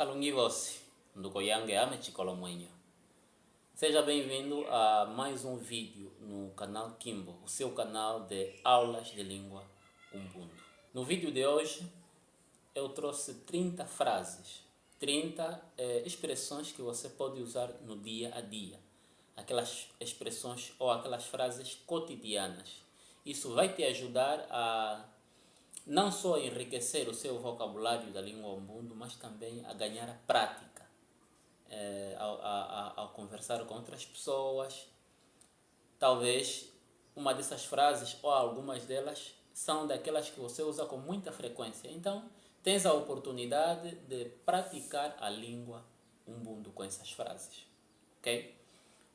Kalungi-você, Ndukoyange Ame Chikolomwenyo. Seja bem-vindo a mais um vídeo no canal Kimbo, o seu canal de aulas de língua Ubuntu. No vídeo de hoje eu trouxe 30 frases, 30 expressões que você pode usar no dia a dia. Aquelas expressões ou aquelas frases cotidianas. Isso vai te ajudar a não só enriquecer o seu vocabulário da língua Ubuntu, mas também a ganhar a prática ao conversar com outras pessoas. Talvez uma dessas frases ou algumas delas são daquelas que você usa com muita frequência. Então, tens a oportunidade de praticar a língua Ubuntu com essas frases. Ok?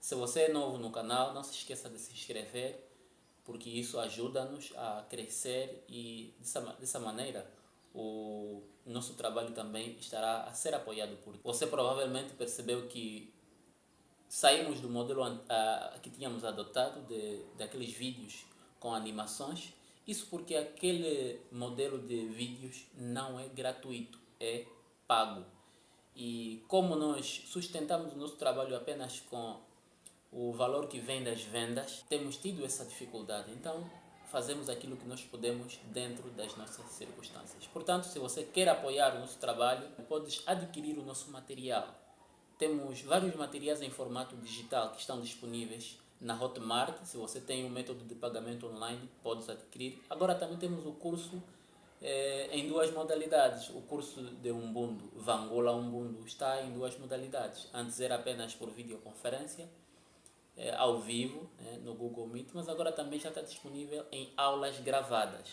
Se você é novo no canal, não se esqueça de se inscrever, porque isso ajuda-nos a crescer e dessa maneira o nosso trabalho também estará a ser apoiado por você. Provavelmente percebeu que saímos do modelo que tínhamos adotado, daqueles vídeos com animações. Isso porque aquele modelo de vídeos não é gratuito, é pago. E como nós sustentamos o nosso trabalho apenas com o valor que vem das vendas, temos tido essa dificuldade. Então, fazemos aquilo que nós podemos dentro das nossas circunstâncias. Portanto, se você quer apoiar o nosso trabalho, podes adquirir o nosso material. Temos vários materiais em formato digital que estão disponíveis na Hotmart. Se você tem um método de pagamento online, podes adquirir. Agora também temos o curso em duas modalidades. O curso de Ubuntu, Vangola Ubuntu, está em duas modalidades. Antes era apenas por videoconferência, ao vivo, no Google Meet, mas agora também já está disponível em aulas gravadas.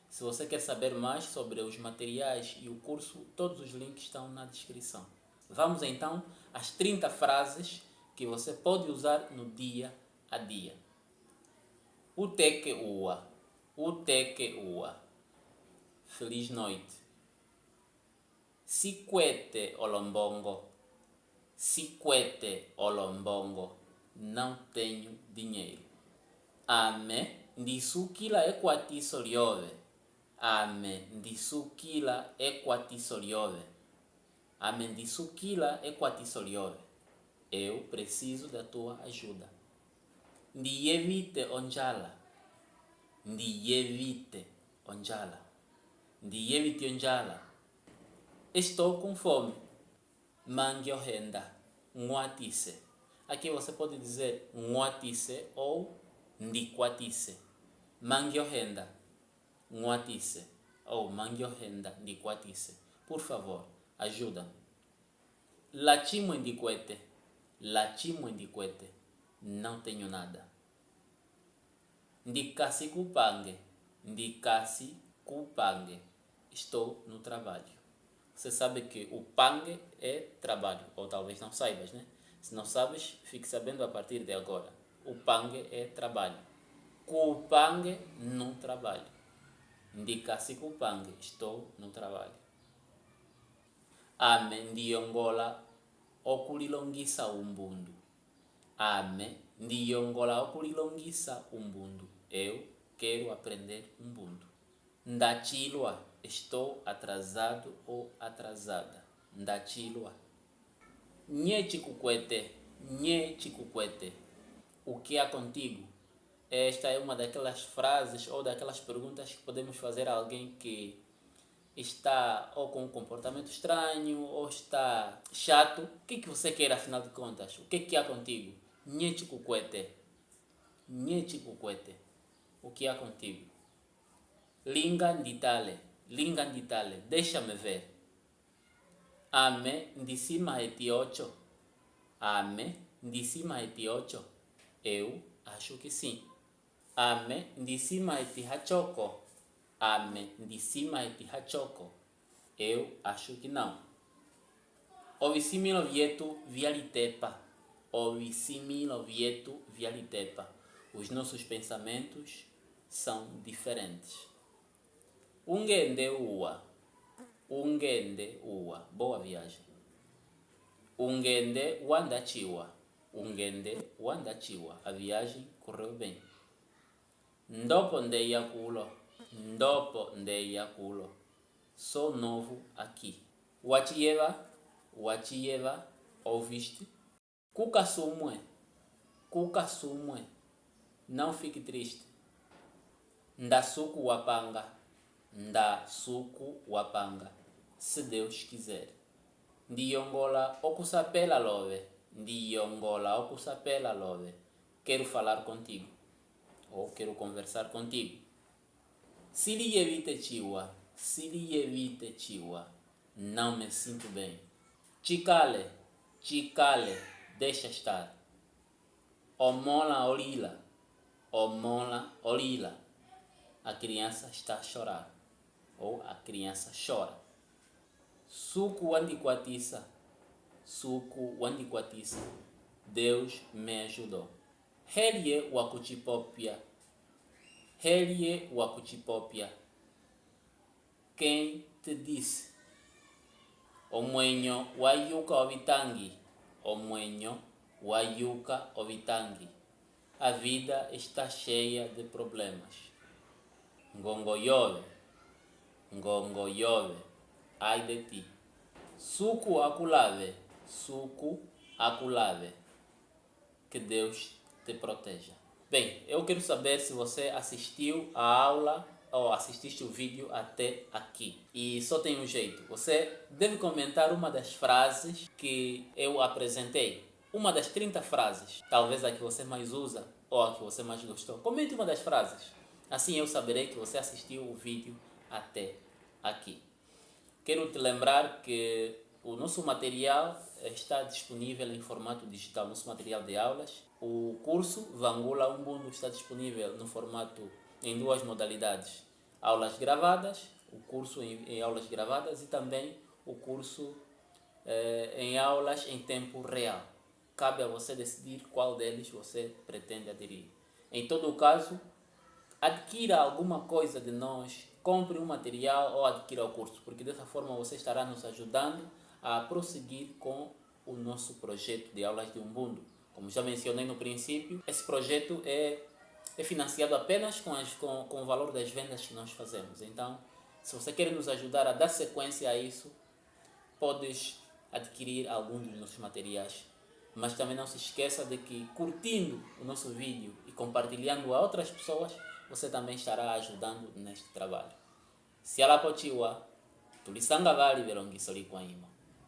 Se você quer saber mais sobre os materiais e o curso, todos os links estão na descrição. Vamos então às 30 frases que você pode usar no dia a dia. Uteke ua. Uteke ua. Feliz noite. Sikwete olombongo. Sikwete olombongo. Não tenho dinheiro. Ame ndisukila ekwatiso lyove. Ame ndisukila ekwatiso lyove. Ame ndisukila ekwatiso lyove. Eu preciso da tua ajuda. Ndiyevite onjala. Ndiyevite onjala. Ndiyevite onjala. Estou com fome. Mangyohenda. Nguatise. Aqui você pode dizer nguatise ou ndikwatise. Mangyohenda, nguatise ou mangyohenda, ndikwatise. Por favor, ajuda-me. Lachimo ndikwete. Lachimo ndikwete. Não tenho nada. Ndikasi kupange. Ndikasi kupange. Estou no trabalho. Você sabe que o pange é trabalho, ou talvez não saibas, né? Se não sabes, fique sabendo a partir de agora. O pange é trabalho. Kupange no trabalho. Ndikasi kupange, estou no trabalho. Ame ndiyongola okulilongisa Ubuntu. Ame ndiyongola okulilongisa Ubuntu. Eu quero aprender Ubuntu. Ndachilwa, estou atrasado ou atrasada. Ndachilwa. Nye chikukwete, nye chikukwete. O que há contigo? Esta é uma daquelas frases ou daquelas perguntas que podemos fazer a alguém que está ou com um comportamento estranho ou está chato. O que você quer afinal de contas? O que há contigo? Nye chikukwete. Nye chikukwete. O que há contigo? Linga nditale. Linga nditale. Deixa-me ver. Ame ndisima etiocho. Ame ndisima etiocho. Eu acho que sim. Ame ndisima etihachoko. Ame ndisima etihachoko. Eu acho que não. Ovisimilo vietu vialitepa. Ovisimilo vietu vialitepa. Os nossos pensamentos são diferentes. Ungende ua. Ungende ua. Boa viagem. Ungende wandachiwa. Ungende wandachiwa. A viagem correu bem. Ndopo ndeia kulo. Ndopo ndeia kulo. Sou novo aqui. Wachiyeva Wachieva, ouviste? Cuca sumue, cuca sumue. Não fique triste. Nda suku wapanga, nda suku wapanga. Se Deus quiser. Ndiongola okusapela love, ndiongola okusapela love. Quero falar contigo, ou quero conversar contigo. Se lhe evite chiwa, se lhe evite chiwa, não me sinto bem. Chicale, chicale, deixa estar. Omola olila, omola olila. A criança está a chorar, ou a criança chora. Suku wandikwatisa, suku wandikwatisa. Deus me ajudou. Helye wakuchipopia, helye wakuchipopia. Quem te disse? Omwenyo wayuka ovitangi, omwenyo wayuka ovitangi. A vida está cheia de problemas. Ngongo yove, ai de ti. Suku akulave, suku akulave. Que Deus te proteja. Bem, eu quero saber se você assistiu a aula ou assististe o vídeo até aqui. E só tem um jeito. Você deve comentar uma das frases que eu apresentei. Uma das 30 frases. Talvez a que você mais usa ou a que você mais gostou. Comente uma das frases. Assim eu saberei que você assistiu o vídeo até aqui. Quero te lembrar que o nosso material está disponível em formato digital, nosso material de aulas. O curso Vangula Ubuntu está disponível no formato em duas modalidades. Aulas gravadas, o curso em aulas gravadas e também o curso em aulas em tempo real. Cabe a você decidir qual deles você pretende aderir. Em todo o caso, adquira alguma coisa de nós, compre um material ou adquira o curso, porque dessa forma você estará nos ajudando a prosseguir com o nosso projeto de aulas de Ubuntu. Como já mencionei no princípio, esse projeto é financiado apenas com o valor das vendas que nós fazemos. Então, se você quer nos ajudar a dar sequência a isso, podes adquirir algum dos nossos materiais. Mas também não se esqueça de que curtindo o nosso vídeo e compartilhando a outras pessoas, você também estará ajudando neste trabalho. Se ela potiwa, tulisanga vali velongisoli kwa ima.